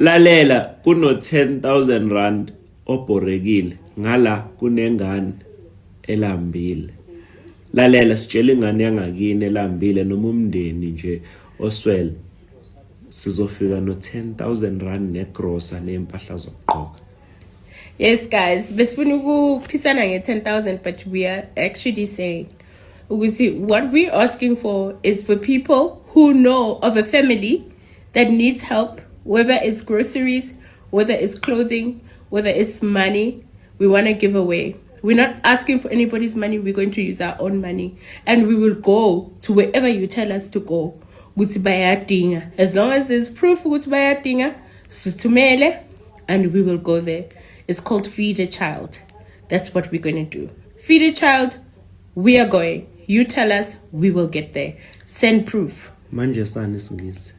Lalela kuno 10,000 rand obhorekile ngala kunengane elambile. Lalela sitshela ingane yangakini elambile noma umndeni nje oswele. Sizofika no 10,000 rand negrosa nempahla zokugqoka. Yes, guys, besifuna ukuphisana nge-10,000, but we are actually saying, what we're asking for is for people who know of a family that needs help, whether it's groceries, whether it's clothing, whether it's money, we want to give away. We're not asking for anybody's money. We're going to use our own money. And we will go to wherever you tell us to go. As long as there's proof, and we will go there. It's called Feed a Child. That's what we're going to do. Feed a child, we are going. You tell us, we will get there. Send proof. Manje sana isingisi.